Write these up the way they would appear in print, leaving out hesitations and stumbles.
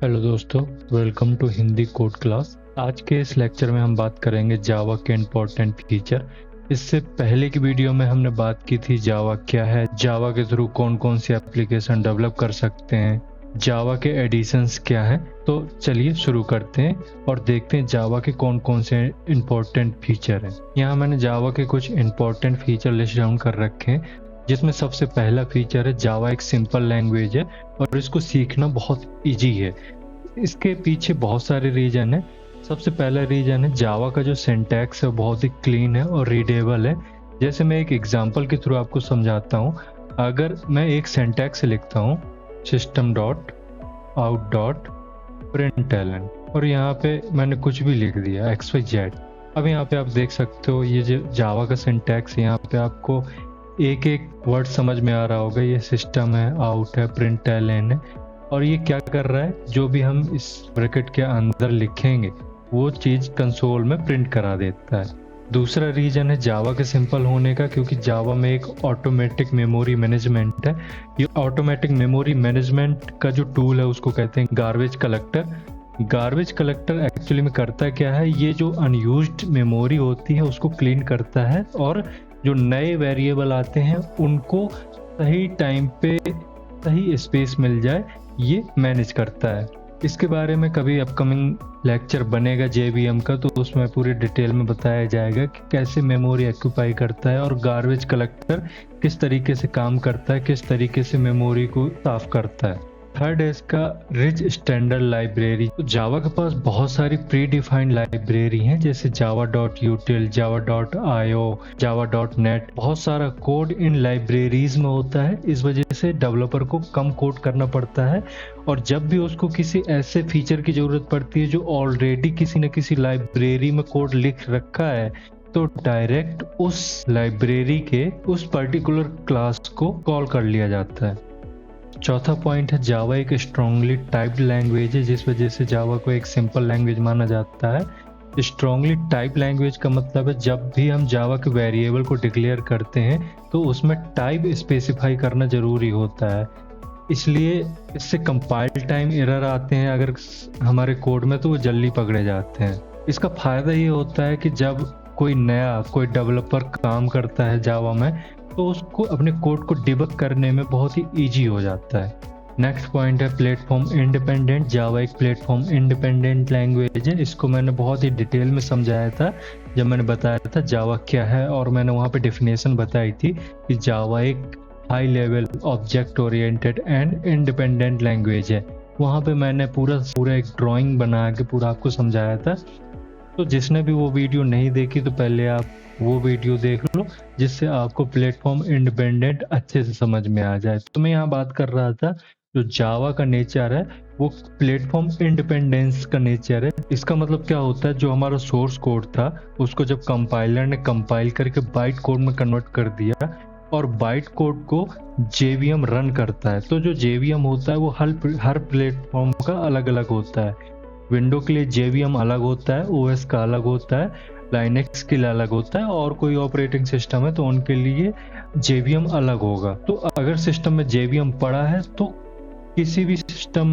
Hello दोस्तों, welcome to Hindi code class. आज के इस लेक्चर में हम बात करेंगे जावा के इम्पोर्टेंट फीचर। इससे पहले की वीडियो में हमने बात की थी जावा क्या है, जावा के थ्रू कौन कौन सी एप्लीकेशन डेवलप कर सकते हैं, जावा के एडिशंस क्या हैं। तो चलिए शुरू करते हैं और देखते हैं जावा के कौन कौन से इम्पोर्टेंट फीचर हैं। यहाँ मैंने जावा के कुछ इम्पोर्टेंट फीचर लिस्ट डाउन कर रखे हैं, जिसमें सबसे पहला फीचर है जावा एक सिंपल लैंग्वेज है और इसको सीखना बहुत इजी है। इसके पीछे बहुत सारे रीजन है। सबसे पहला रीजन है जावा का जो सिंटैक्स है बहुत ही क्लीन है और रीडेबल है। जैसे मैं एक एग्जांपल के थ्रू आपको समझाता हूँ। अगर मैं एक सिंटैक्स लिखता हूँ system dot out dot println और यहाँ पे मैंने कुछ भी लिख दिया XYZ। अब यहाँ पे आप देख सकते हो ये जो जावा का सिंटैक्स है, यहाँ पे आपको एक एक वर्ड समझ में आ रहा होगा। ये सिस्टम है, आउट है, प्रिंटलन है और ये क्या कर रहा है, जो भी हम इस ब्रैकेट के अंदर लिखेंगे वो चीज़ कंसोल में प्रिंट करा देता है। दूसरा रीजन है जावा के सिंपल होने का, क्योंकि जावा में एक ऑटोमेटिक मेमोरी मैनेजमेंट है। ये ऑटोमेटिक मेमोरी मैनेजमेंट का जो टूल है उसको कहते हैं garbage collector. Garbage collector actually में करता क्या है, ये जो अनयूज्ड मेमोरी होती है उसको क्लीन करता है और जो नए वेरिएबल आते हैं उनको सही टाइम पे सही स्पेस मिल जाए, ये मैनेज करता है। इसके बारे में कभी अपकमिंग लेक्चर बनेगा JVM का, तो उसमें पूरी डिटेल में बताया जाएगा कि कैसे मेमोरी ऑक्यूपाई करता है और गार्बेज कलेक्टर किस तरीके से काम करता है, किस तरीके से मेमोरी को साफ करता है। थर्ड है इसका रिच स्टैंडर्ड लाइब्रेरी। तो जावा के पास बहुत सारी प्री डिफाइंड लाइब्रेरी हैं, जैसे java.util, java.io, java.net। बहुत सारा कोड इन लाइब्रेरीज में होता है, इस वजह से डेवलपर को कम कोड करना पड़ता है और जब भी उसको किसी ऐसे फीचर की जरूरत पड़ती है जो ऑलरेडी किसी न किसी लाइब्रेरी में कोड लिख रखा है, तो डायरेक्ट उस लाइब्रेरी के उस पर्टिकुलर क्लास को कॉल कर लिया जाता है। चौथा पॉइंट है जावा एक स्ट्रांगली टाइप्ड लैंग्वेज है, जिस वजह से जावा को एक सिंपल लैंग्वेज माना जाता है। स्ट्रांगली टाइप लैंग्वेज का मतलब है जब भी हम जावा के वेरिएबल को डिक्लेयर करते हैं तो उसमें टाइप स्पेसिफाई करना जरूरी होता है। इसलिए इससे कंपाइल टाइम एरर आते हैं अगर हमारे कोड में, तो वो जल्दी पकड़े जाते हैं। इसका फायदा ये होता है कि जब कोई डेवलपर काम करता है जावा में, तो उसको अपने कोड को डिबग करने में बहुत ही इजी हो जाता है। नेक्स्ट पॉइंट है प्लेटफॉर्म इंडिपेंडेंट। जावा एक प्लेटफॉर्म इंडिपेंडेंट लैंग्वेज है। इसको मैंने बहुत ही डिटेल में समझाया था जब मैंने बताया था जावा क्या है, और मैंने वहाँ पे डेफिनेशन बताई थी कि जावा एक high level object oriented and independent language है। वहाँ पे मैंने पूरा एक ड्राइंग बना के पूरा आपको समझाया था। तो जिसने भी वो वीडियो नहीं देखी तो पहले आप वो वीडियो देख लो, जिससे आपको प्लेटफॉर्म इंडिपेंडेंट अच्छे से समझ में आ जाए। तो मैं यहाँ बात कर रहा था जो जावा का नेचर है वो प्लेटफॉर्म इंडिपेंडेंस का नेचर है। इसका मतलब क्या होता है, जो हमारा सोर्स कोड था उसको जब कंपाइलर ने कंपाइल करके बाइट कोड में कन्वर्ट कर दिया और बाइट कोड को JVM रन करता है, तो जो JVM होता है वो हर प्लेटफॉर्म का अलग अलग होता है। विंडो के लिए JVM अलग होता है, OS का अलग होता है, लाइनेक्स के लिए अलग होता है, और कोई ऑपरेटिंग सिस्टम है तो उनके लिए JVM अलग होगा। तो अगर सिस्टम में JVM पड़ा है तो किसी भी सिस्टम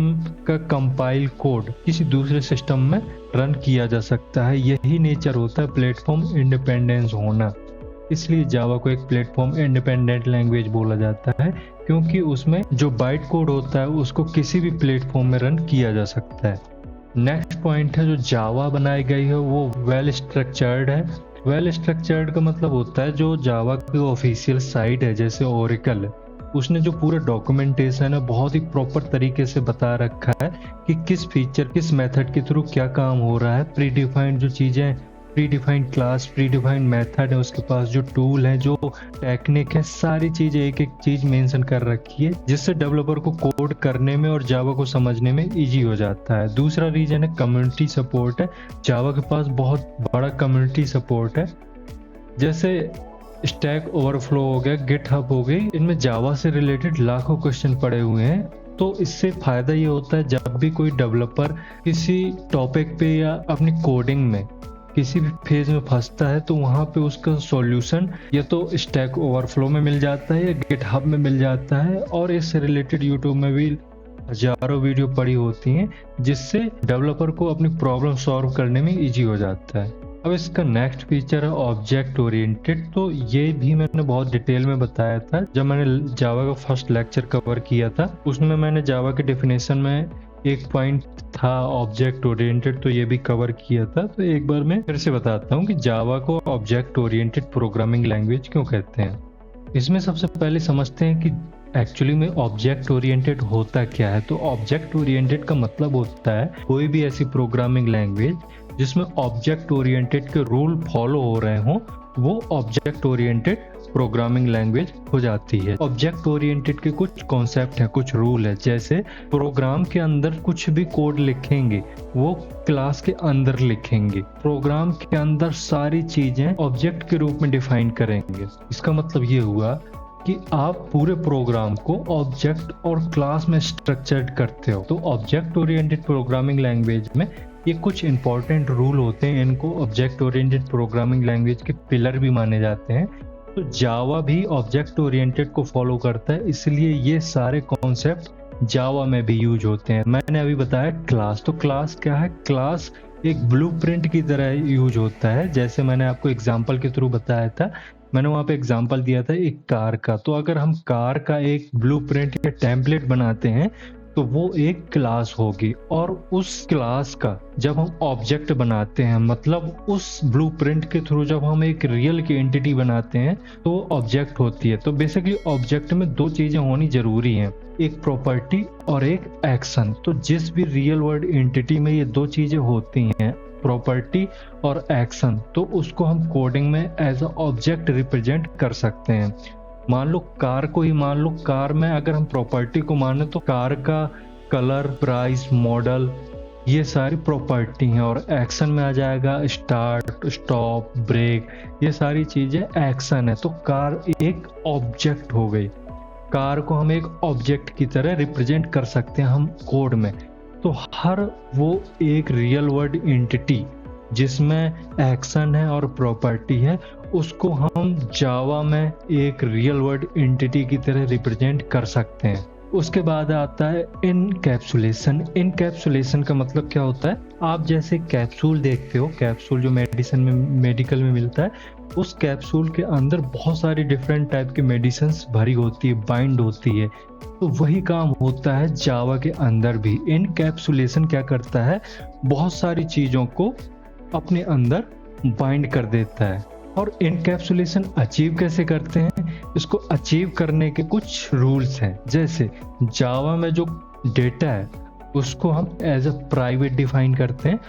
का कंपाइल कोड किसी दूसरे सिस्टम में रन किया जा सकता है। यही नेचर होता है प्लेटफॉर्म इंडिपेंडेंस होना। इसलिए जावा को एक प्लेटफॉर्म इंडिपेंडेंट लैंग्वेज बोला जाता है, क्योंकि उसमें जो बाइट कोड होता है उसको किसी भी प्लेटफॉर्म में रन किया जा सकता है। नेक्स्ट पॉइंट है जो जावा बनाई गई है वो वेल स्ट्रक्चर्ड है। वेल स्ट्रक्चर्ड का मतलब होता है जो जावा की ऑफिशियल साइट है जैसे ओरेकल, उसने जो पूरा डॉक्यूमेंटेशन है बहुत ही प्रॉपर तरीके से बता रखा है कि किस फीचर किस मेथड के थ्रू क्या काम हो रहा है। प्री डिफाइंड जो चीज़ें, pre defined class, pre defined method है, उसके पास जो टूल है, जो टेक्निक है, सारी चीज़ें एक एक चीज़ मेंशन कर रखी है, जिससे डेवलपर को कोड करने में और जावा को समझने में इजी हो जाता है। दूसरा रीजन है कम्युनिटी सपोर्ट है। जावा के पास बहुत बड़ा कम्युनिटी सपोर्ट है, जैसे स्टैक ओवरफ्लो हो गया, गिटहब हो गई, इनमें जावा से रिलेटेड लाखों क्वेश्चन पड़े हुए हैं। तो इससे फायदा ये होता है जब भी कोई डेवलपर किसी टॉपिक पे या अपनी कोडिंग में किसी भी फेज में फंसता है तो वहाँ पे उसका सॉल्यूशन या तो स्टैक ओवरफ्लो में मिल जाता है या गिटहब में मिल जाता है, और इससे रिलेटेड यूट्यूब में भी हजारों वीडियो पड़ी होती हैं, जिससे डेवलपर को अपनी प्रॉब्लम सॉल्व करने में इजी हो जाता है। अब इसका नेक्स्ट फीचर है ऑब्जेक्ट ओरिएंटेड। तो ये भी मैंने बहुत डिटेल में बताया था जब मैंने जावा का फर्स्ट लेक्चर कवर किया था। उसमें मैंने जावा के डेफिनेशन में एक पॉइंट था ऑब्जेक्ट ओरिएंटेड, तो ये भी कवर किया था। तो एक बार मैं फिर से बताता हूँ कि जावा को ऑब्जेक्ट ओरिएंटेड प्रोग्रामिंग लैंग्वेज क्यों कहते हैं। इसमें सबसे पहले समझते हैं कि एक्चुअली में ऑब्जेक्ट ओरिएंटेड होता क्या है। तो ऑब्जेक्ट ओरिएंटेड का मतलब होता है कोई भी ऐसी प्रोग्रामिंग लैंग्वेज जिसमें ऑब्जेक्ट ओरिएंटेड के रूल फॉलो हो रहे हों, वो ऑब्जेक्ट ओरिएंटेड प्रोग्रामिंग लैंग्वेज हो जाती है। ऑब्जेक्ट ओरिएंटेड के कुछ कॉन्सेप्ट हैं, कुछ रूल है। जैसे प्रोग्राम के अंदर कुछ भी कोड लिखेंगे वो क्लास के अंदर लिखेंगे। प्रोग्राम के अंदर सारी चीजें ऑब्जेक्ट के रूप में डिफाइन करेंगे। इसका मतलब ये हुआ कि आप पूरे प्रोग्राम को ऑब्जेक्ट और क्लास में स्ट्रक्चर्ड करते हो। तो ऑब्जेक्ट ओरिएंटेड प्रोग्रामिंग लैंग्वेज में ये कुछ इंपॉर्टेंट रूल होते हैं। इनको ऑब्जेक्ट ओरिएंटेड प्रोग्रामिंग लैंग्वेज के पिलर भी माने जाते हैं। तो जावा भी ऑब्जेक्ट ओरिएंटेड को फॉलो करता है, इसलिए ये सारे कॉन्सेप्ट जावा में भी यूज होते हैं। मैंने अभी बताया क्लास, तो क्लास क्या है? क्लास एक ब्लूप्रिंट की तरह यूज होता है। जैसे मैंने आपको एग्जांपल के थ्रू बताया था, मैंने वहाँ पे एग्जांपल दिया था एक कार का। तो अगर हम कार का एक ब्लूप्रिंट या टेम्पलेट बनाते हैं तो वो एक क्लास होगी, और उस क्लास का जब हम ऑब्जेक्ट बनाते हैं, मतलब उस ब्लूप्रिंट के थ्रू जब हम एक रियल की एंटिटी बनाते हैं तो ऑब्जेक्ट होती है। तो बेसिकली ऑब्जेक्ट में दो चीजें होनी जरूरी हैं, एक प्रॉपर्टी और एक एक्शन। तो जिस भी रियल वर्ल्ड एंटिटी में ये दो चीजें होती हैं, प्रॉपर्टी और एक्शन, तो उसको हम कोडिंग में एज अ ऑब्जेक्ट रिप्रेजेंट कर सकते हैं। मान लो कार को ही मान लो, कार में अगर हम प्रॉपर्टी को माने तो कार का कलर, प्राइस, मॉडल, ये सारी प्रॉपर्टी हैं। और एक्शन में आ जाएगा स्टार्ट, स्टॉप, ब्रेक, ये सारी चीजें एक्शन है। तो कार एक ऑब्जेक्ट हो गई। कार को हम एक ऑब्जेक्ट की तरह रिप्रेजेंट कर सकते हैं हम कोड में। तो हर वो एक रियल वर्ल्ड एंटिटी जिसमें एक्शन है और प्रॉपर्टी है, उसको हम जावा में एक रियल वर्ल्ड एंटिटी की तरह रिप्रेजेंट कर सकते हैं। उसके बाद आता है इनकैप्सुलेशन। इनकैप्सुलेशन का मतलब क्या होता है? आप जैसे कैप्सूल देखते हो, कैप्सूल जो मेडिसिन में, मेडिकल में मिलता है, उस कैप्सूल के अंदर बहुत सारी डिफरेंट टाइप की मेडिसिन्स भरी होती है, बाइंड होती है। तो वही काम होता है जावा के अंदर भी। इनकैप्सुलेशन क्या करता है? बहुत सारी चीजों को अपने अंदर बाइंड कर देता है। और इनकैप्सुलेशन अचीव कैसे करते हैं? इसको अचीव करने के कुछ रूल्स हैं। जैसे जावा में जो डेटा है उसको हम एज अ प्राइवेट डिफाइन करते हैं,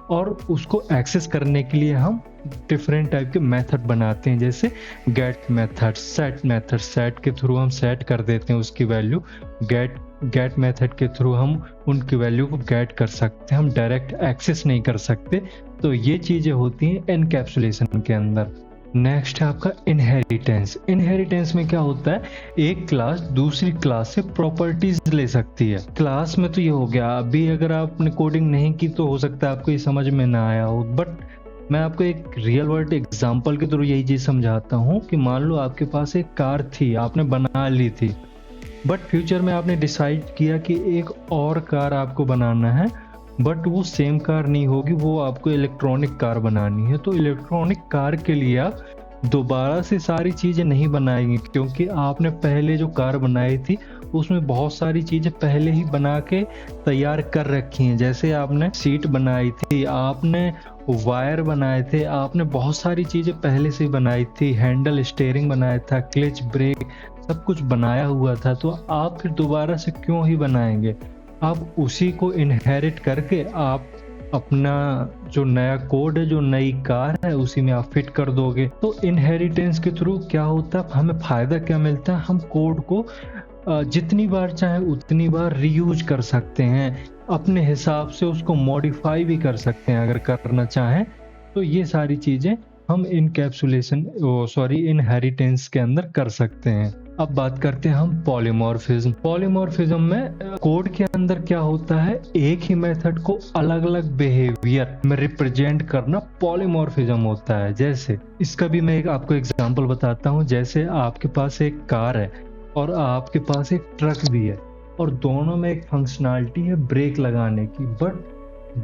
और उसको एक्सेस करने के लिए हम डिफरेंट टाइप के मेथड बनाते हैं। जैसे get method, set method, set के थ्रू हम सेट कर देते हैं उसकी वैल्यू। गेट मेथड के थ्रू हम उनकी वैल्यू को गेट कर सकते हैं, हम डायरेक्ट एक्सेस नहीं कर सकते। तो ये चीजें होती हैं एनकैप्सुलेशन के अंदर। नेक्स्ट है आपका इनहेरिटेंस। इनहेरिटेंस में क्या होता है? एक क्लास दूसरी क्लास से प्रॉपर्टीज ले सकती है। क्लास में तो ये हो गया, अभी अगर आपने कोडिंग नहीं की तो हो सकता है आपको ये समझ में ना आया हो, बट मैं आपको एक रियल वर्ल्ड एग्जांपल के थ्रू यही चीज समझाता हूँ कि मान लो आपके पास एक कार थी, आपने बना ली थी, बट फ्यूचर में आपने डिसाइड किया कि एक और कार आपको बनाना है, बट वो सेम कार नहीं होगी, वो आपको इलेक्ट्रॉनिक कार बनानी है। तो इलेक्ट्रॉनिक कार के लिए आप दोबारा से सारी चीज़ें नहीं बनाएंगे, क्योंकि आपने पहले जो कार बनाई थी उसमें बहुत सारी चीज़ें पहले ही बना के तैयार कर रखी हैं। जैसे आपने सीट बनाई थी, आपने वायर बनाए थे, आपने बहुत सारी चीज़ें पहले से बनाई थी, हैंडल, स्टीयरिंग बनाया था, क्लच, ब्रेक, सब कुछ बनाया हुआ था। तो आप फिर दोबारा से क्यों ही बनाएंगे? आप उसी को इनहेरिट करके आप अपना जो नया कोड है, जो नई कार है, उसी में आप फिट कर दोगे। तो इनहेरिटेंस के थ्रू क्या होता है, हमें फायदा क्या मिलता है? हम कोड को जितनी बार चाहे उतनी बार रीयूज कर सकते हैं, अपने हिसाब से उसको मॉडिफाई भी कर सकते हैं अगर करना चाहें। तो ये सारी चीजें हम इनहेरिटेंस के अंदर कर सकते हैं। अब बात करते हैं हम पॉलीमॉर्फिज्म। पॉलीमॉर्फिज्म में कोड के अंदर क्या होता है, एक ही मेथड को अलग अलग बिहेवियर में रिप्रेजेंट करना पॉलीमॉर्फिज्म होता है। जैसे इसका भी मैं आपको एग्जांपल बताता हूँ। जैसे आपके पास एक कार है और आपके पास एक ट्रक भी है, और दोनों में एक फंक्शनैलिटी है ब्रेक लगाने की, बट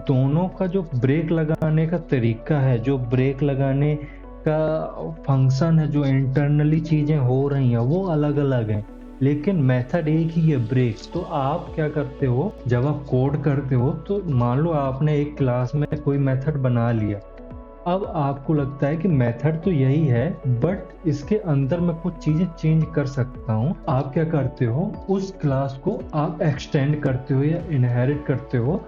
दोनों का जो ब्रेक लगाने का तरीका है, जो ब्रेक लगाने का फंक्शन है, जो इंटरनली चीजें हो रही हैं वो अलग अलग हैं, लेकिन मेथड एक ही है ब्रेक। तो आप क्या करते हो, जब आप कोड करते हो तो मान लो आपने एक क्लास में कोई मेथड बना लिया, अब आपको लगता है कि मेथड तो यही है बट इसके अंदर मैं कुछ चीजें चेंज कर सकता हूँ। आप क्या करते हो, उस क्लास को आप एक्सटेंड करते हो या इनहेरिट करते हो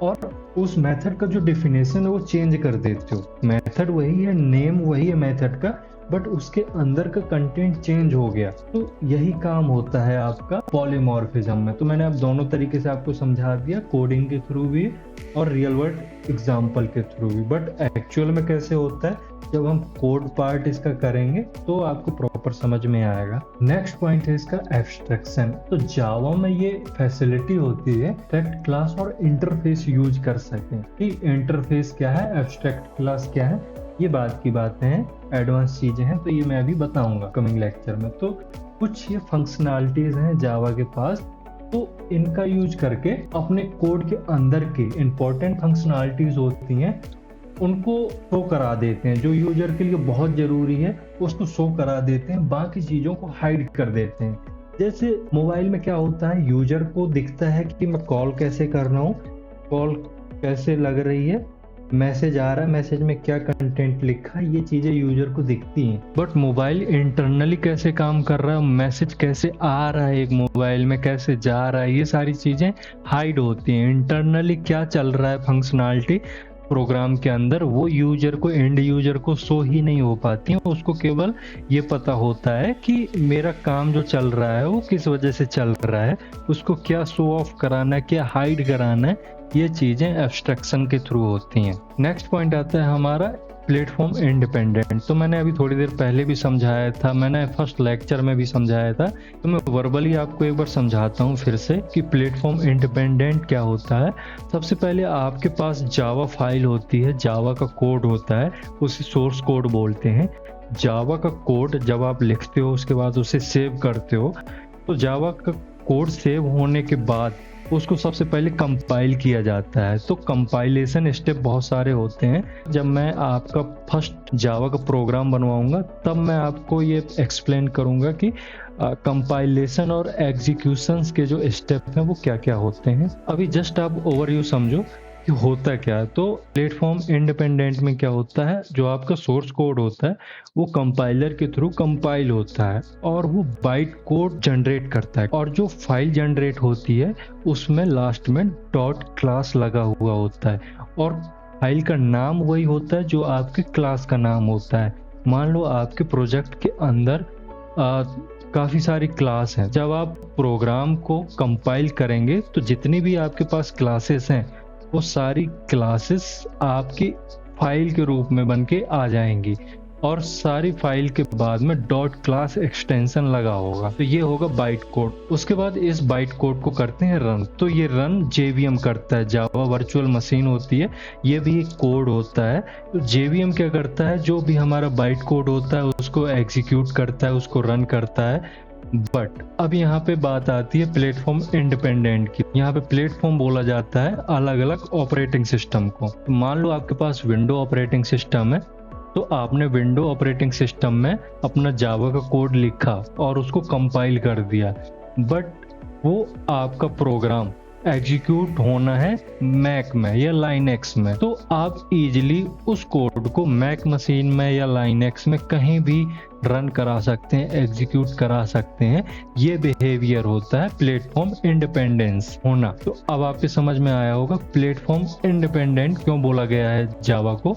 और उस मेथड का जो डेफिनेशन है वो चेंज कर देते हो। मेथड वही है, नेम वही है मेथड का, बट उसके अंदर का कंटेंट चेंज हो गया। तो यही काम होता है आपका पॉलीमॉर्फिज्म में। तो मैंने अब दोनों तरीके से आपको समझा दिया, कोडिंग के थ्रू भी और रियल वर्ल्ड एग्जांपल के थ्रू भी। बट एक्चुअल में कैसे होता है, जब हम कोड पार्ट इसका करेंगे तो आपको प्रॉपर समझ में आएगा। नेक्स्ट पॉइंट है इसका एब्स्ट्रैक्शन। तो जावा में ये फैसिलिटी होती है एब्स्ट्रैक्ट क्लास और इंटरफेस यूज कर सकें। कि इंटरफेस क्या है, एब्स्ट्रैक्ट क्लास क्या है, ये बात की बातें हैं, एडवांस चीजें हैं, तो ये मैं अभी बताऊंगा कमिंग लेक्चर में। तो कुछ ये फंक्शनैलिटीज हैं जावा के पास, तो इनका यूज करके अपने कोड के अंदर के इंपॉर्टेंट फंक्शनैलिटीज होती हैं उनको शो करा देते हैं। जो यूजर के लिए बहुत जरूरी है उसको शो करा देते हैं, बाकी चीजों को हाइड कर देते हैं। जैसे मोबाइल में क्या होता है, यूजर को दिखता है कि मैं कॉल कैसे कर रहा हूँ, कॉल कैसे लग रही है, मैसेज आ रहा है, मैसेज में क्या कंटेंट लिखा है, ये चीजें यूजर को दिखती हैं। बट मोबाइल इंटरनली कैसे काम कर रहा है, मैसेज कैसे आ रहा है, एक मोबाइल में कैसे जा रहा है, ये सारी चीजें हाइड होती हैं। इंटरनली क्या चल रहा है फंक्शनैलिटी प्रोग्राम के अंदर, वो यूजर को, एंड यूजर को शो ही नहीं हो पाती है। उसको केवल ये पता होता है कि मेरा काम जो चल रहा है वो किस वजह से चल रहा है, उसको क्या शो ऑफ कराना है, क्या हाइड कराना है, ये चीजें एब्स्ट्रैक्शन के थ्रू होती हैं। नेक्स्ट पॉइंट आता है हमारा प्लेटफॉर्म इंडिपेंडेंट। तो मैंने अभी थोड़ी देर पहले भी समझाया था, मैंने फर्स्ट लेक्चर में भी समझाया था, तो मैं वर्बली आपको एक बार समझाता हूँ फिर से कि प्लेटफॉर्म इंडिपेंडेंट क्या होता है। सबसे पहले आपके पास जावा फाइल होती है, जावा का कोड होता है, उसे सोर्स कोड बोलते हैं। जावा का कोड जब आप लिखते हो उसके बाद उसे सेव करते हो, तो जावा का कोड सेव होने के बाद उसको सबसे पहले कंपाइल किया जाता है। तो कंपाइलेशन स्टेप बहुत सारे होते हैं। जब मैं आपका फर्स्ट जावा का प्रोग्राम बनवाऊंगा तब मैं आपको ये एक्सप्लेन करूंगा कि कंपाइलेशन और एग्जीक्यूशंस के जो स्टेप हैं वो क्या क्या होते हैं। अभी जस्ट आप ओवरव्यू समझो कि होता क्या है। तो प्लेटफॉर्म इंडिपेंडेंट में क्या होता है, जो आपका सोर्स कोड होता है वो कंपाइलर के थ्रू कंपाइल होता है और वो बाइट कोड जनरेट करता है, और जो फाइल जनरेट होती है उसमें लास्ट में डॉट क्लास लगा हुआ होता है, और फाइल का नाम वही होता है जो आपके क्लास का नाम होता है। मान लो आपके प्रोजेक्ट के अंदर काफ़ी सारी क्लास हैं। जब आप प्रोग्राम को कंपाइल करेंगे तो जितनी भी आपके पास क्लासेस हैं वो सारी क्लासेस आपकी फाइल के रूप में बन के आ जाएंगी, और सारी फाइल के बाद में डॉट क्लास एक्सटेंशन लगा होगा। तो ये होगा बाइट कोड। उसके बाद इस बाइट कोड को करते हैं रन। तो ये रन जेवीएम करता है, जावा वर्चुअल मशीन होती है, ये भी एक कोड होता है। तो जेवीएम क्या करता है, जो भी हमारा बाइट कोड होता है उसको एग्जीक्यूट करता है, उसको रन करता है। बट अब यहाँ पे बात आती है प्लेटफॉर्म इंडिपेंडेंट की। यहाँ पे प्लेटफॉर्म बोला जाता है अलग अलग ऑपरेटिंग सिस्टम को। तो मान लो आपके पास विंडो ऑपरेटिंग सिस्टम है, तो आपने विंडो ऑपरेटिंग सिस्टम में अपना जावा का कोड लिखा और उसको कंपाइल कर दिया, बट वो आपका प्रोग्राम एग्जीक्यूट होना है मैक में या लाइनक्स में। तो आप इजीली उस कोड को मैक मशीन में या लाइनक्स में कहीं भी रन करा सकते हैं, एग्जीक्यूट करा सकते हैं। ये बिहेवियर होता है प्लेटफॉर्म इंडिपेंडेंस होना। तो अब आपके समझ में आया होगा प्लेटफॉर्म इंडिपेंडेंट क्यों बोला गया है जावा को,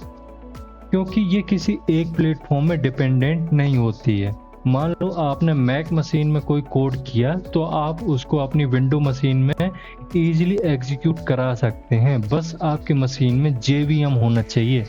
क्योंकि ये किसी एक प्लेटफॉर्म में डिपेंडेंट नहीं होती है। मान लो आपने मैक मशीन में कोई कोड किया तो आप उसको अपनी विंडो मशीन में इजीली एग्जीक्यूट करा सकते हैं, बस आपके मशीन में जेवीएम होना चाहिए।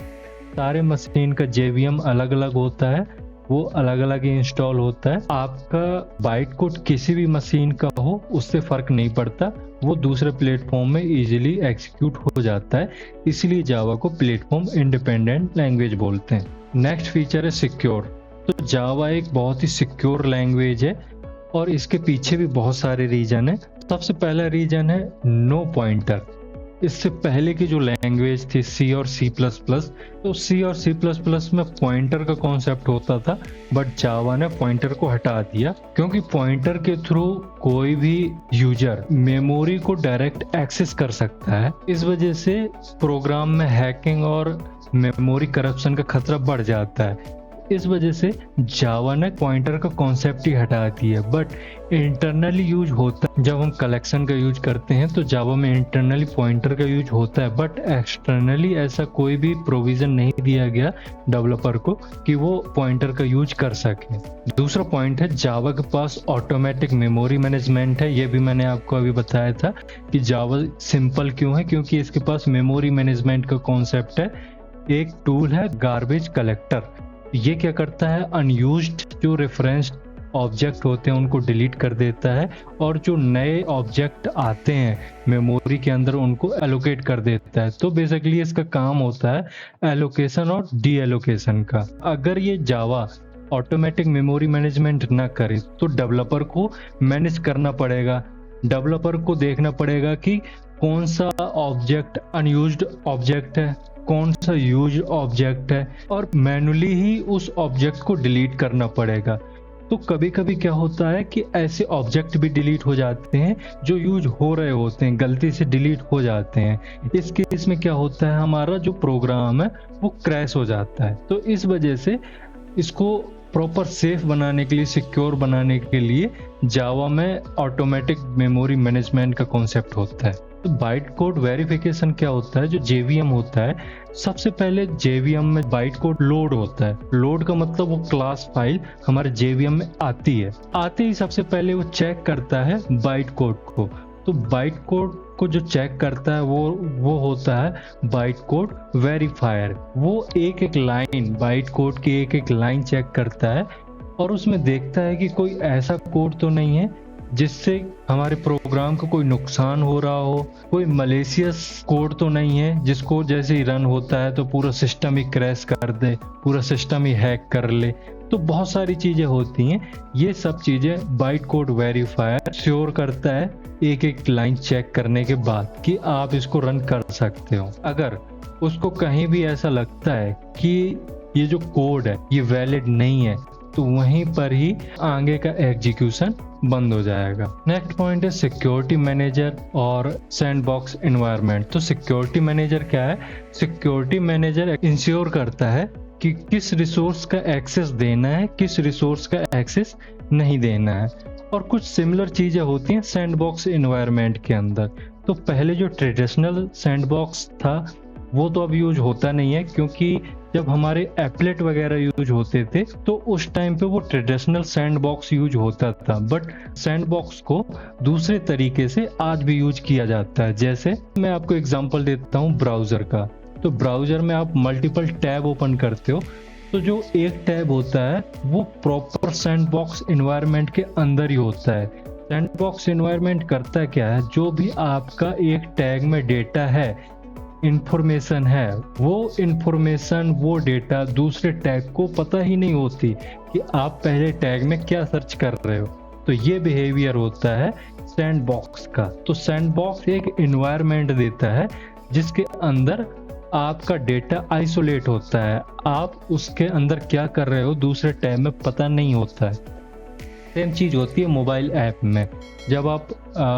सारे मशीन का जेवीएम अलग अलग होता है, वो अलग अलग इंस्टॉल होता है। आपका बाइट कोड किसी भी मशीन का हो उससे फर्क नहीं पड़ता, वो दूसरे प्लेटफॉर्म में इजीली एग्जीक्यूट हो जाता है। इसलिए जावा को प्लेटफॉर्म इंडिपेंडेंट लैंग्वेज बोलते हैं। नेक्स्ट फीचर है सिक्योर। तो जावा एक बहुत ही सिक्योर लैंग्वेज है और इसके पीछे भी बहुत सारे रीजन है। सबसे पहला रीजन है नो पॉइंटर। इससे पहले की जो लैंग्वेज थी सी और सी प्लस प्लस, तो सी और सी प्लस प्लस में पॉइंटर का कॉन्सेप्ट होता था, बट जावा ने पॉइंटर को हटा दिया, क्योंकि पॉइंटर के थ्रू कोई भी यूजर मेमोरी को डायरेक्ट एक्सेस कर सकता है। इस वजह से प्रोग्राम में हैकिंग और मेमोरी करप्शन का खतरा बढ़ जाता है। इस वजह से जावा ने पॉइंटर का कॉन्सेप्ट ही हटा दिया। बट इंटरनली यूज होता है, जब हम कलेक्शन का यूज करते हैं तो जावा में इंटरनली पॉइंटर का यूज होता है, बट एक्सटर्नली ऐसा कोई भी प्रोविजन नहीं दिया गया डेवलपर को कि वो पॉइंटर का यूज कर सके। दूसरा पॉइंट है जावा के पास ऑटोमेटिक मेमोरी मैनेजमेंट है। ये भी मैंने आपको अभी बताया था कि जावा सिंपल क्यों है, क्योंकि इसके पास मेमोरी मैनेजमेंट का कॉन्सेप्ट है। एक टूल है गार्बेज कलेक्टर। ये क्या करता है, अनयूज्ड जो रेफरेंस्ड ऑब्जेक्ट होते हैं उनको डिलीट कर देता है, और जो नए ऑब्जेक्ट आते हैं मेमोरी के अंदर उनको एलोकेट कर देता है। तो बेसिकली इसका काम होता है एलोकेशन और डी एलोकेशन का। अगर ये जावा ऑटोमेटिक मेमोरी मैनेजमेंट ना करे तो डेवलपर को मैनेज करना पड़ेगा। डेवलपर को देखना पड़ेगा कि कौन सा ऑब्जेक्ट अनयूज्ड ऑब्जेक्ट है, कौन सा यूज ऑब्जेक्ट है, और मैनुअली ही उस ऑब्जेक्ट को डिलीट करना पड़ेगा। तो कभी कभी क्या होता है कि ऐसे ऑब्जेक्ट भी डिलीट हो जाते हैं जो यूज हो रहे होते हैं, गलती से डिलीट हो जाते हैं। इस केस में क्या होता है, हमारा जो प्रोग्राम है वो क्रैश हो जाता है। तो इस वजह से इसको प्रॉपर सेफ बनाने के लिए, सिक्योर बनाने के लिए जावा में ऑटोमेटिक मेमोरी मैनेजमेंट का कॉन्सेप्ट होता है। तो बाइट कोड वेरिफिकेशन क्या होता है, जो जेवीएम होता है, सबसे पहले जेवीएम में बाइट कोड लोड होता है। लोड का मतलब वो क्लास फाइल हमारे जेवीएम में आती है। आते ही सबसे पहले वो चेक करता है बाइट कोड को। तो बाइट कोड को जो चेक करता है वो होता है बाइट कोड वेरीफायर। वो एक एक लाइन, बाइट कोड की एक एक लाइन चेक करता है और उसमें देखता है कि कोई ऐसा कोड तो नहीं है जिससे हमारे प्रोग्राम को कोई नुकसान हो रहा हो, कोई मलेशियस कोड तो नहीं है जिसको जैसे ही रन होता है तो पूरा सिस्टम ही क्रैश कर दे, पूरा सिस्टम ही हैक कर ले। तो बहुत सारी चीजें होती हैं। ये सब चीजें बाइट कोड वेरीफायर श्योर करता है एक एक लाइन चेक करने के बाद कि आप इसको रन कर सकते हो। अगर उसको कहीं भी ऐसा लगता है कि ये जो कोड है ये वैलिड नहीं है, तो वहीं पर ही आगे का एग्जीक्यूशन बंद हो जाएगा। नेक्स्ट पॉइंट है सिक्योरिटी मैनेजर और सैंडबॉक्स एनवायरनमेंट। तो सिक्योरिटी मैनेजर क्या है? सिक्योरिटी मैनेजर इंश्योर करता है कि किस रिसोर्स का एक्सेस देना है, किस रिसोर्स का एक्सेस नहीं देना है। और कुछ सिमिलर चीजें होती हैं सैंडबॉक्स एनवायरनमेंट के अंदर। तो पहले जो ट्रेडिशनल सैंडबॉक्स था वो तो अब यूज होता नहीं है, क्योंकि जब हमारे एप्लेट वगैरह यूज होते थे तो उस टाइम पे वो ट्रेडिशनल सैंडबॉक्स यूज होता था। बट सैंडबॉक्स को दूसरे तरीके से आज भी यूज किया जाता है। जैसे मैं आपको एग्जांपल देता हूँ ब्राउजर का। तो ब्राउजर में आप मल्टीपल टैब ओपन करते हो, तो जो एक टैब होता है वो प्रॉपर सैंडबॉक्स एनवायरनमेंट के अंदर ही होता है। सैंडबॉक्स एनवायरनमेंट करता क्या है, जो भी आपका एक टैग में डेटा है, इंफॉर्मेशन है, वो इंफॉर्मेशन, वो डेटा दूसरे टैग को पता ही नहीं होती कि आप पहले टैग में क्या सर्च कर रहे हो। तो ये बिहेवियर होता है सैंडबॉक्स का। तो सैंडबॉक्स एक एनवायरनमेंट देता है जिसके अंदर आपका डेटा आइसोलेट होता है। आप उसके अंदर क्या कर रहे हो दूसरे टैब में पता नहीं होता है। सेम चीज होती है मोबाइल ऐप में। जब आप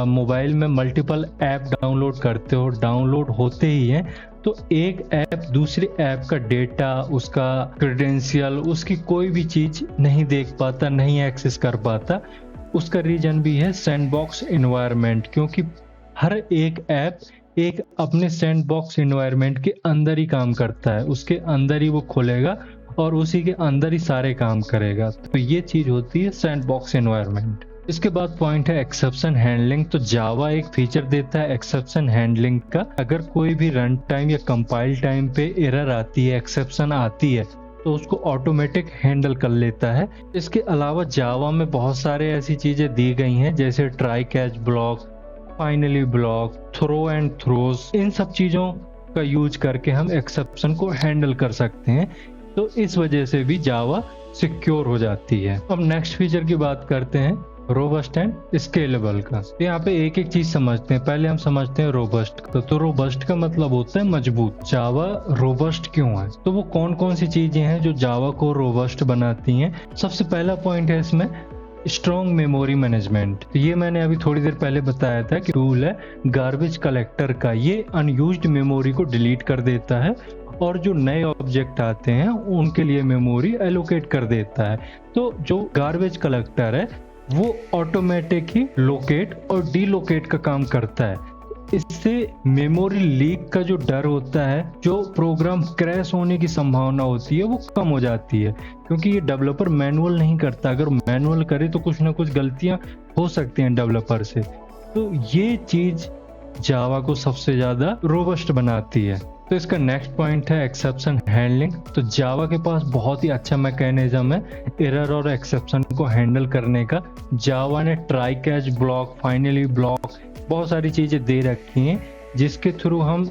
मोबाइल में मल्टीपल ऐप डाउनलोड करते हो, डाउनलोड होते ही हैं तो एक ऐप दूसरे ऐप का डेटा, उसका क्रेडेंशियल, उसकी कोई भी चीज नहीं देख पाता, नहीं एक्सेस कर पाता। उसका रीजन भी है सैंडबॉक्स एनवायरनमेंट, क्योंकि हर एक ऐप एक अपने सैंडबॉक्स एनवायरनमेंट के अंदर ही काम करता है, उसके अंदर ही वो खोलेगा और उसी के अंदर ही सारे काम करेगा। तो ये चीज होती है सैंडबॉक्स एनवायरनमेंट। इसके बाद पॉइंट है एक्सेप्शन हैंडलिंग। तो जावा एक फीचर देता है एक्सेप्शन हैंडलिंग का। अगर कोई भी रन टाइम या कंपाइल टाइम पे एरर आती है, एक्सेप्शन आती है, तो उसको ऑटोमेटिक हैंडल कर लेता है। इसके अलावा जावा में बहुत सारे ऐसी चीजें दी गई हैं जैसे try catch block, finally block, throw and throws. इन सब चीजों का यूज करके हम एक्सेप्शन को हैंडल कर सकते हैं। तो इस वजह से भी जावा सिक्योर हो जाती है। अब नेक्स्ट फीचर की बात करते हैं रोबस्ट एंड स्केलेबल का। तो यहाँ पे एक एक चीज समझते हैं। पहले हम समझते हैं रोबस्ट का। तो रोबस्ट का मतलब होता है मजबूत। जावा रोबस्ट क्यों है, तो वो कौन कौन सी चीजें हैं जो जावा को रोबस्ट बनाती हैं। सबसे पहला पॉइंट है इसमें स्ट्रॉन्ग मेमोरी मैनेजमेंट। तो ये मैंने अभी थोड़ी देर पहले बताया था कि टूल है गार्बेज कलेक्टर का। ये अनयूज्ड मेमोरी को डिलीट कर देता है और जो नए ऑब्जेक्ट आते हैं उनके लिए मेमोरी एलोकेट कर देता है। तो जो गार्बेज कलेक्टर है वो ऑटोमेटिक ही लोकेट और डीलोकेट का काम करता है। इससे मेमोरी लीक का जो डर होता है, जो प्रोग्राम क्रैश होने की संभावना होती है, वो कम हो जाती है, क्योंकि ये डेवलपर मैनुअल नहीं करता। अगर मैनुअल करे तो कुछ ना कुछ गलतियां हो सकती हैं डेवलपर से। तो ये चीज जावा को सबसे ज्यादा रोबस्ट बनाती है। तो इसका नेक्स्ट पॉइंट है एक्सेप्शन हैंडलिंग। तो जावा के पास बहुत ही अच्छा मैकेनिज्म है एरर और एक्सेप्शन को हैंडल करने का। जावा ने try catch block, finally block, बहुत सारी चीजें दे रखी हैं जिसके थ्रू हम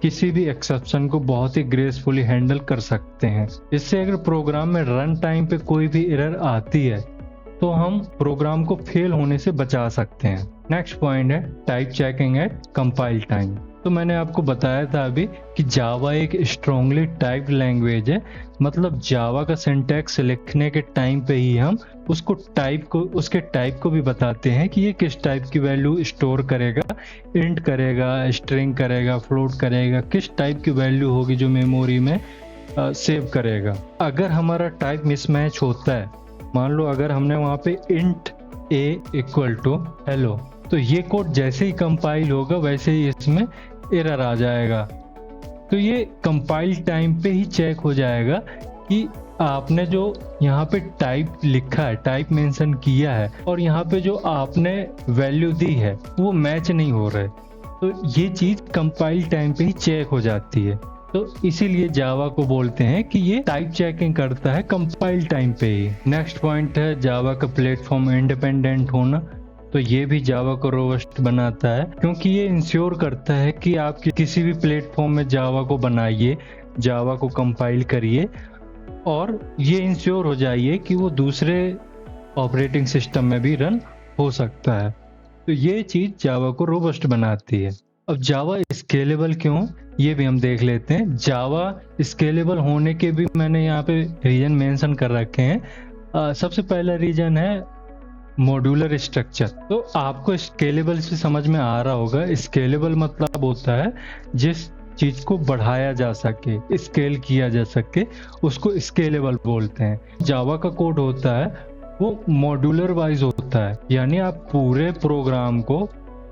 किसी भी एक्सेप्शन को बहुत ही ग्रेसफुली हैंडल कर सकते हैं। इससे अगर प्रोग्राम में रन टाइम पे कोई भी एरर आती है तो हम प्रोग्राम को फेल होने से बचा सकते हैं। नेक्स्ट पॉइंट है type checking eight compile time. तो मैंने आपको बताया था अभी कि जावा एक स्ट्रांगली टाइप्ड लैंग्वेज है। मतलब जावा का सिंटैक्स लिखने के टाइम पे ही हम उसके टाइप को भी बताते हैं कि ये किस टाइप की वैल्यू स्टोर करेगा, इंट करेगा, स्ट्रिंग करेगा, फ्लोट करेगा, किस टाइप की वैल्यू होगी जो मेमोरी में सेव करेगा। अगर हमारा टाइप मिसमैच होता है, मान लो अगर हमने वहां पे int a equal to hello, तो ये कोड जैसे ही कंपाइल होगा वैसे ही इसमें एरर आ जाएगा। तो ये कंपाइल टाइम पे ही चेक हो जाएगा कि आपने जो यहाँ पे टाइप लिखा है, टाइप मेंशन किया है, और यहाँ पे जो आपने वैल्यू दी है वो मैच नहीं हो रहे। तो ये चीज कंपाइल टाइम पे ही चेक हो जाती है। तो इसीलिए जावा को बोलते हैं कि ये टाइप चेकिंग करता है कंपाइल टाइम पे ही। नेक्स्ट पॉइंट है जावा का प्लेटफॉर्म इंडिपेंडेंट होना। तो ये भी जावा को रोबस्ट बनाता है, क्योंकि ये इंश्योर करता है कि आप किसी भी प्लेटफॉर्म में जावा को बनाइए, जावा को कंपाइल करिए और ये इंश्योर हो जाइए कि वो दूसरे ऑपरेटिंग सिस्टम में भी रन हो सकता है। तो ये चीज जावा को रोबस्ट बनाती है। अब जावा स्केलेबल क्यों, ये भी हम देख लेते हैं। जावा स्केलेबल होने के भी मैंने यहाँ पे रीजन मेंशन कर रखे हैं। सबसे पहला रीजन है मॉड्यूलर स्ट्रक्चर। तो आपको स्केलेबल से समझ में आ रहा होगा, स्केलेबल मतलब होता है जिस चीज को बढ़ाया जा सके, स्केल किया जा सके, उसको स्केलेबल बोलते हैं। जावा का कोड होता है वो मॉड्यूलर वाइज होता है, यानी आप पूरे प्रोग्राम को,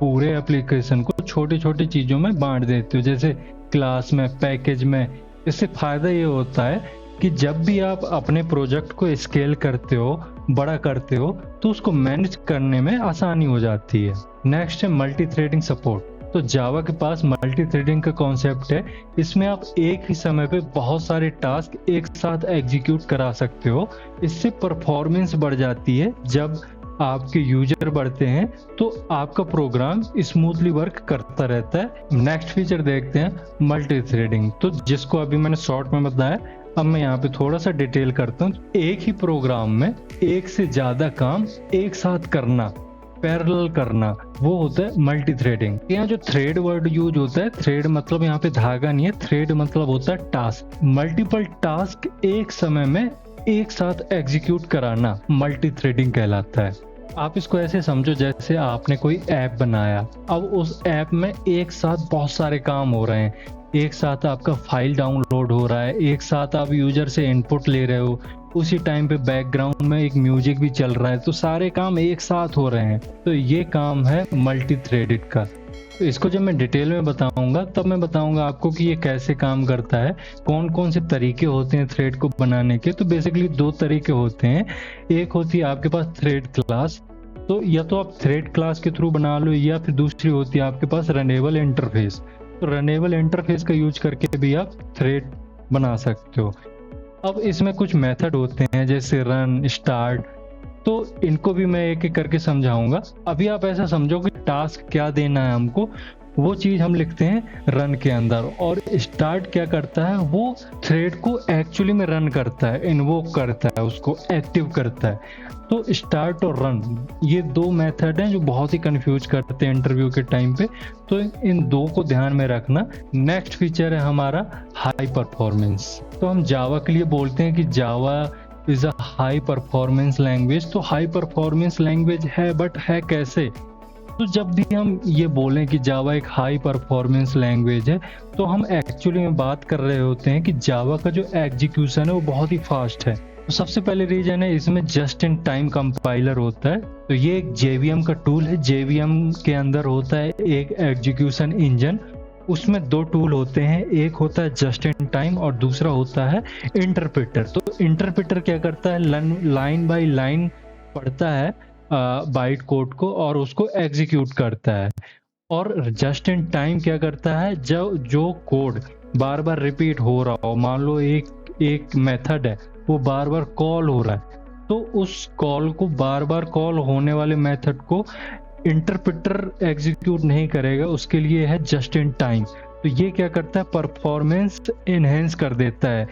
पूरे एप्लीकेशन को छोटी छोटी चीजों में बांट देते हो, जैसे क्लास में, पैकेज में। इससे फायदा ये होता है कि जब भी आप अपने प्रोजेक्ट को स्केल करते हो, बड़ा करते हो, तो उसको मैनेज करने में आसानी हो जाती है। नेक्स्ट है मल्टी थ्रेडिंग सपोर्ट। तो जावा के पास मल्टी थ्रेडिंग का कॉन्सेप्ट है। इसमें आप एक ही समय पे बहुत सारे टास्क एक साथ एग्जीक्यूट करा सकते हो। इससे परफॉर्मेंस बढ़ जाती है। जब आपके यूजर बढ़ते हैं तो आपका प्रोग्राम स्मूथली वर्क करता रहता है। नेक्स्ट फीचर देखते हैं मल्टी थ्रेडिंग। तो जिसको अभी मैंने शॉर्ट में बताया, अब मैं यहाँ पे थोड़ा सा डिटेल करता हूँ। एक ही प्रोग्राम में एक से ज्यादा काम एक साथ करना, पैरेलल करना, वो होता है मल्टी थ्रेडिंग। यहाँ जो थ्रेड वर्ड यूज होता है, थ्रेड मतलब यहाँ पे धागा नहीं है, थ्रेड मतलब होता है टास्क। मल्टीपल टास्क एक समय में एक साथ एग्जीक्यूट कराना मल्टी थ्रेडिंग कहलाता है। आप इसको ऐसे समझो जैसे आपने कोई ऐप बनाया, अब उस ऐप में एक साथ बहुत सारे काम हो रहे हैं, एक साथ आपका फाइल डाउनलोड हो रहा है, एक साथ आप यूजर से इनपुट ले रहे हो, उसी टाइम पे बैकग्राउंड में एक म्यूजिक भी चल रहा है, तो सारे काम एक साथ हो रहे हैं। तो ये काम है मल्टी थ्रेडेड का। तो इसको जब मैं डिटेल में बताऊंगा तब मैं बताऊंगा आपको कि ये कैसे काम करता है, कौन कौन से तरीके होते हैं थ्रेड को बनाने के। तो बेसिकली दो तरीके होते हैं। एक होती है आपके पास थ्रेड क्लास, तो या तो आप थ्रेड क्लास के थ्रू बना लो, या फिर दूसरी होती है आपके पास रनेबल इंटरफेस। तो रनेबल इंटरफेस का यूज करके भी आप थ्रेड बना सकते हो। अब इसमें कुछ मेथड होते हैं जैसे रन, स्टार्ट, तो इनको भी मैं एक एक करके समझाऊंगा। अभी आप ऐसा समझो कि टास्क क्या देना है हमको, वो चीज हम लिखते हैं रन के अंदर। और स्टार्ट क्या करता है, वो थ्रेड को एक्चुअली में रन करता है, इन्वोक करता है, उसको एक्टिव करता है। तो स्टार्ट और रन ये दो मेथड हैं जो बहुत ही कंफ्यूज करते हैं इंटरव्यू के टाइम पे, तो इन दो को ध्यान में रखना। नेक्स्ट फीचर है हमारा हाई परफॉर्मेंस। तो हम जावा के लिए बोलते हैं कि Java is a high performance language. तो हाई परफॉर्मेंस लैंग्वेज है, बट है कैसे? तो जब भी हम ये बोलें कि जावा एक हाई परफॉर्मेंस लैंग्वेज है, तो हम एक्चुअली में बात कर रहे होते हैं कि जावा का जो एग्जीक्यूशन है वो बहुत ही फास्ट है। तो सबसे पहले रीजन है इसमें जस्ट इन टाइम कंपाइलर होता है। तो ये एक JVM का टूल है। JVM के अंदर होता है एक एग्जीक्यूशन इंजन। उसमें दो टूल होते हैं, एक होता है जस्ट इन टाइम और दूसरा होता है इंटरप्रेटर। तो इंटरप्रेटर क्या करता है, लाइन बाय लाइन पढ़ता है बाइट कोड को और उसको एग्जीक्यूट करता है। और जस्ट इन टाइम क्या करता है, जो कोड बार बार रिपीट हो रहा हो, मान लो एक मेथड है वो बार बार कॉल हो रहा है, तो उस कॉल को बार बार कॉल होने वाले मेथड को इंटरप्रेटर एग्जीक्यूट नहीं करेगा, उसके लिए है जस्ट इन टाइम। तो ये क्या करता है, परफॉर्मेंस एनहेंस कर देता है,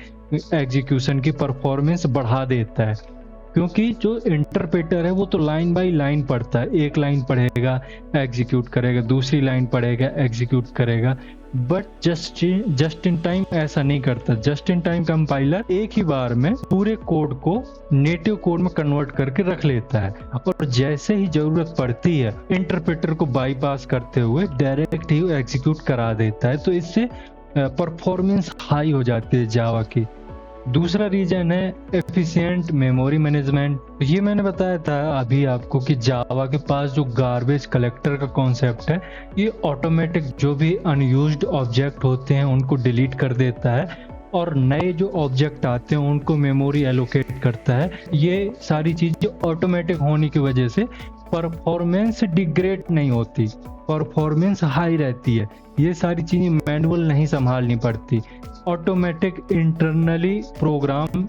एग्जीक्यूशन की परफॉर्मेंस बढ़ा देता है। क्योंकि जो इंटरप्रेटर है वो तो लाइन बाय लाइन पढ़ता है, एक लाइन पढ़ेगा एग्जीक्यूट करेगा, दूसरी लाइन पढ़ेगा एग्जीक्यूट करेगा। बट जस्ट इन टाइम ऐसा नहीं करता। जस्ट इन टाइम कंपाइलर एक ही बार में पूरे कोड को नेटिव कोड में कन्वर्ट करके रख लेता है, और जैसे ही जरूरत पड़ती है इंटरप्रेटर को बाईपास करते हुए डायरेक्ट ही एग्जीक्यूट करा देता है। तो इससे परफॉर्मेंस हाई हो जाती है जावा की। दूसरा रीजन है एफिशिएंट मेमोरी मैनेजमेंट। ये मैंने बताया था अभी आपको कि जावा के पास जो गार्बेज कलेक्टर का कॉन्सेप्ट है, ये ऑटोमेटिक जो भी अनयूज्ड ऑब्जेक्ट होते हैं उनको डिलीट कर देता है, और नए जो ऑब्जेक्ट आते हैं उनको मेमोरी एलोकेट करता है। ये सारी चीजें ऑटोमेटिक होने की वजह से परफॉर्मेंस डिग्रेड नहीं होती, परफॉर्मेंस हाई रहती है। ये सारी चीजें मैनुअल नहीं संभालनी पड़ती, ऑटोमेटिक इंटरनली प्रोग्राम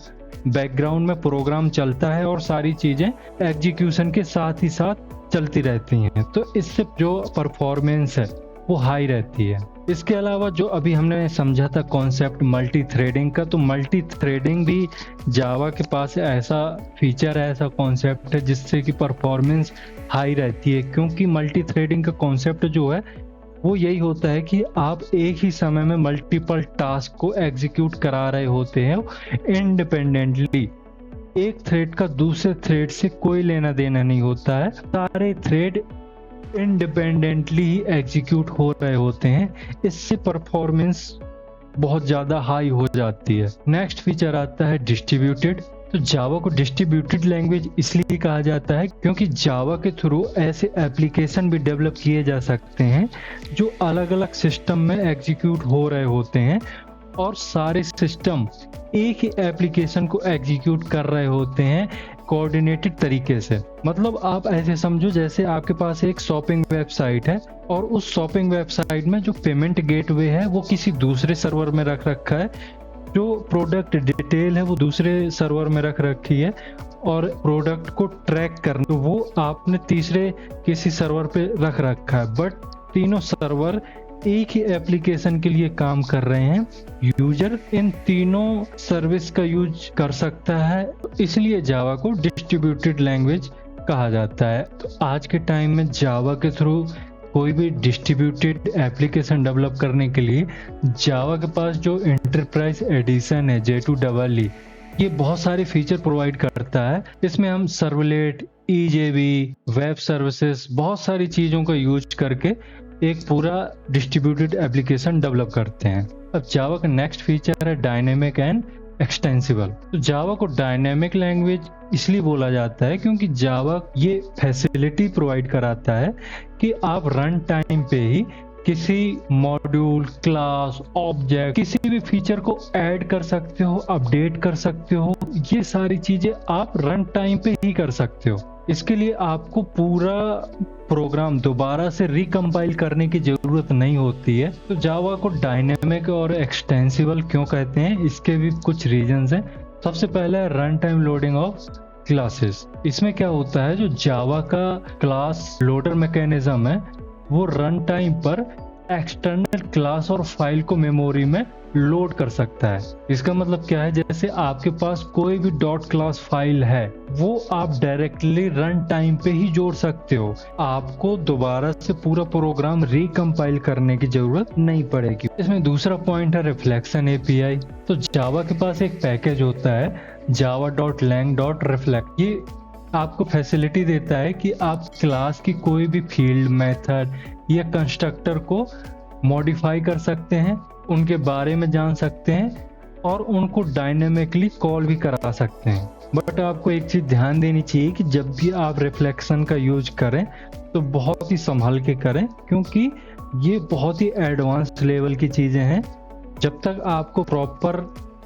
बैकग्राउंड में प्रोग्राम चलता है और सारी चीजें एग्जीक्यूशन के साथ ही साथ चलती रहती हैं। तो इससे जो परफॉर्मेंस है वो हाई रहती है। इसके अलावा जो अभी हमने समझा था कॉन्सेप्ट मल्टी थ्रेडिंग का, तो मल्टी थ्रेडिंग भी जावा के पास ऐसा फीचर है, ऐसा कॉन्सेप्ट है जिससे कि परफॉर्मेंस हाई रहती है। क्योंकि मल्टी थ्रेडिंग का कॉन्सेप्ट जो है वो यही होता है कि आप एक ही समय में मल्टीपल टास्क को एग्जीक्यूट करा रहे होते हैं इंडिपेंडेंटली। एक थ्रेड का दूसरे थ्रेड से कोई लेना देना नहीं होता है, सारे थ्रेड इंडिपेंडेंटली ही एग्जीक्यूट हो रहे होते हैं। इससे परफॉर्मेंस बहुत ज़्यादा हाई हो जाती है। नेक्स्ट फीचर आता है डिस्ट्रीब्यूटेड। तो जावा को डिस्ट्रीब्यूटेड लैंग्वेज इसलिए कहा जाता है क्योंकि जावा के थ्रू ऐसे एप्लीकेशन भी डेवलप किए जा सकते हैं जो अलग अलग सिस्टम में एग्जीक्यूट हो रहे होते हैं, और सारे सिस्टम एक ही एप्लीकेशन को एग्जीक्यूट कर रहे होते हैं कोऑर्डिनेटेड तरीके से। मतलब आप ऐसे समझो जैसे आपके पास एक शॉपिंग वेबसाइट है और उस शॉपिंग वेबसाइट में जो पेमेंट गेटवे है वो किसी दूसरे सर्वर में रख रखा है, जो प्रोडक्ट डिटेल है वो दूसरे सर्वर में रख रखी है, और प्रोडक्ट को ट्रैक करना तो वो आपने तीसरे किसी सर्वर पे रख रखा है। बट तीनों सर्वर एक ही एप्लीकेशन के लिए काम कर रहे हैं। यूजर इन तीनों सर्विस का यूज कर सकता है, इसलिए जावा को डिस्ट्रीब्यूटेड लैंग्वेज कहा जाता है। तो आज के टाइम में जावा के थ्रू कोई भी डिस्ट्रीब्यूटेड एप्लीकेशन डेवलप करने के लिए जावा के पास जो एंटरप्राइज एडिशन है J2EE, ये बहुत सारे फीचर प्रोवाइड करता है। इसमें हम सर्वलेट, EJB, वेब सर्विसेज, बहुत सारी चीज़ों का यूज करके एक पूरा डिस्ट्रीब्यूटेड एप्लीकेशन डेवलप करते हैं। अब जावा का नेक्स्ट फीचर है डायनेमिक एंड एक्सटेंसिबल। तो जावा को डायनेमिक लैंग्वेज इसलिए बोला जाता है क्योंकि जावा ये फैसिलिटी प्रोवाइड कराता है कि आप रन टाइम पे ही किसी मॉड्यूल, क्लास, ऑब्जेक्ट, किसी भी फीचर को ऐड कर सकते हो, अपडेट कर सकते हो। ये सारी चीजें आप रन टाइम पे ही कर सकते हो। इसके लिए आपको पूरा प्रोग्राम दोबारा से रिकम्पाइल करने की जरूरत नहीं होती है। तो जावा को डायनेमिक और एक्सटेंसिबल क्यों कहते हैं, इसके भी कुछ रीजंस हैं। सबसे पहला है run time loading of classes. इसमें क्या होता है, जो जावा का क्लास लोडर मैकेनिज्म है वो रन टाइम पर एक्सटर्नल क्लास और फाइल को मेमोरी में लोड कर सकता है। इसका मतलब क्या है, जैसे आपके पास कोई भी डॉट क्लास फाइल है वो आप डायरेक्टली रन टाइम पे ही जोड़ सकते हो, आपको दोबारा से पूरा प्रोग्राम रिकम्पाइल करने की जरूरत नहीं पड़ेगी। इसमें दूसरा पॉइंट है रिफ्लेक्शन एपीआई। तो जावा के पास एक पैकेज होता है java.lang.reflect। ये आपको फैसिलिटी देता है कि आप क्लास की कोई भी फील्ड, मेथड या कंस्ट्रक्टर को मॉडिफाई कर सकते हैं, उनके बारे में जान सकते हैं और उनको डायनेमिकली कॉल भी करा सकते हैं। बट आपको एक चीज ध्यान देनी चाहिए कि जब भी आप रिफ्लेक्शन का यूज करें तो बहुत ही संभल के करें, क्योंकि ये बहुत ही एडवांस लेवल की चीजें हैं। जब तक आपको प्रॉपर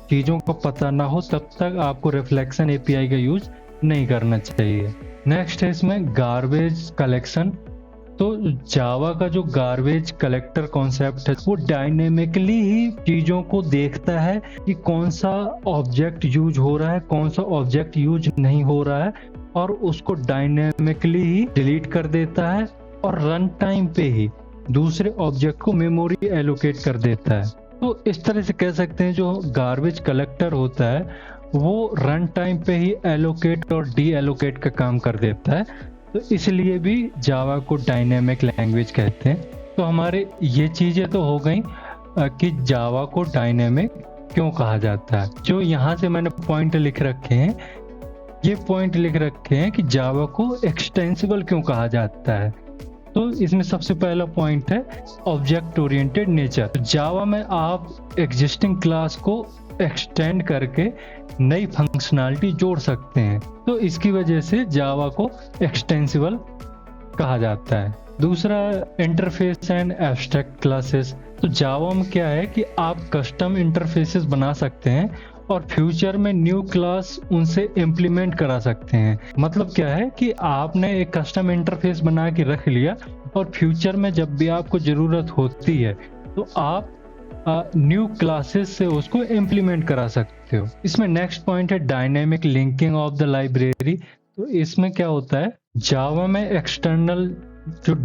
चीजों का पता ना हो तब तक आपको रिफ्लेक्शन एपीआई का यूज नहीं करना चाहिए। नेक्स्ट है इसमें गार्बेज कलेक्शन। तो जावा का जो गार्बेज कलेक्टर कॉन्सेप्ट है वो डायनेमिकली ही चीजों को देखता है कि कौन सा ऑब्जेक्ट यूज हो रहा है, कौन सा ऑब्जेक्ट यूज नहीं हो रहा है, और उसको डायनेमिकली ही डिलीट कर देता है और रन टाइम पे ही दूसरे ऑब्जेक्ट को मेमोरी एलोकेट कर देता है। तो इस तरह से कह सकते हैं जो गार्बेज कलेक्टर होता है वो रन टाइम पे ही एलोकेट और डी एलोकेट का काम कर देता है। तो इसलिए भी जावा को डायनेमिक लैंग्वेज कहते हैं। तो हमारे ये चीजें तो हो गई कि जावा को डायनेमिक क्यों कहा जाता है। जो यहाँ से मैंने पॉइंट लिख रखे हैं, ये पॉइंट लिख रखे हैं कि जावा को एक्सटेंसिबल क्यों कहा जाता है। तो इसमें सबसे पहला पॉइंट है ऑब्जेक्ट ओरिएंटेड नेचर। जावा में आप एग्जिस्टिंग क्लास को एक्सटेंड करके नई फंक्शनैलिटी जोड़ सकते हैं, तो इसकी वजह से जावा को एक्सटेंसिबल कहा जाता है। दूसरा इंटरफेस एंड एब्स्ट्रैक्ट क्लासेस। तो जावा में क्या है कि आप कस्टम इंटरफेसेस बना सकते हैं और फ्यूचर में न्यू क्लास उनसे इम्प्लीमेंट करा सकते हैं। मतलब क्या है कि आपने एक कस्टम इंटरफेस बना के रख लिया और फ्यूचर में जब भी आपको जरूरत होती है तो आप न्यू क्लासेस से उसको इम्प्लीमेंट करा सकते हो। इसमें नेक्स्ट पॉइंट है dynamic linking of the library. तो इसमें क्या होता है, जावा में एक्सटर्नल जो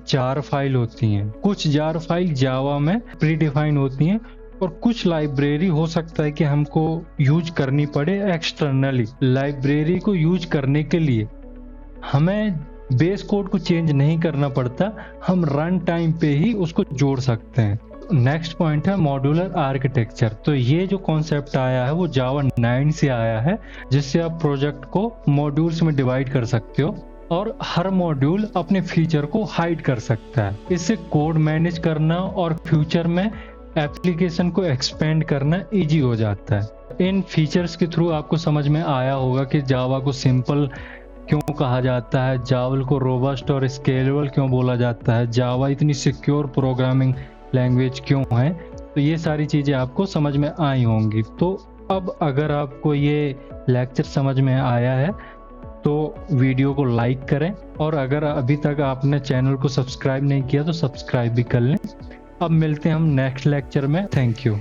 .jar फाइल होती हैं, कुछ jar फाइल जावा में प्री डिफाइन होती हैं और कुछ लाइब्रेरी हो सकता है कि हमको यूज करनी पड़े एक्सटर्नली। लाइब्रेरी को यूज करने के लिए हमें बेस कोड को चेंज नहीं करना पड़ता, हम रन टाइम पे ही उसको जोड़ सकते हैं। नेक्स्ट पॉइंट है मॉड्यूलर आर्किटेक्चर। तो ये जो कॉन्सेप्ट आया है वो जावा 9 से आया है, जिससे आप प्रोजेक्ट को मॉड्यूल्स में डिवाइड कर सकते हो और हर मॉड्यूल अपने फीचर को हाइड कर सकता है। इससे कोड मैनेज करना और फ्यूचर में एप्लीकेशन को एक्सपेंड करना इजी हो जाता है। इन फीचर्स के थ्रू आपको समझ में आया होगा कि जावा को सिंपल क्यों कहा जाता है, जावा को रोबस्ट और स्केलेबल क्यों बोला जाता है, जावा इतनी सिक्योर प्रोग्रामिंग लैंग्वेज क्यों है। तो ये सारी चीज़ें आपको समझ में आई होंगी। तो अब अगर आपको ये लेक्चर समझ में आया है तो वीडियो को लाइक करें, और अगर अभी तक आपने चैनल को सब्सक्राइब नहीं किया तो सब्सक्राइब भी कर लें। अब मिलते हैं हम नेक्स्ट लेक्चर में। Thank you.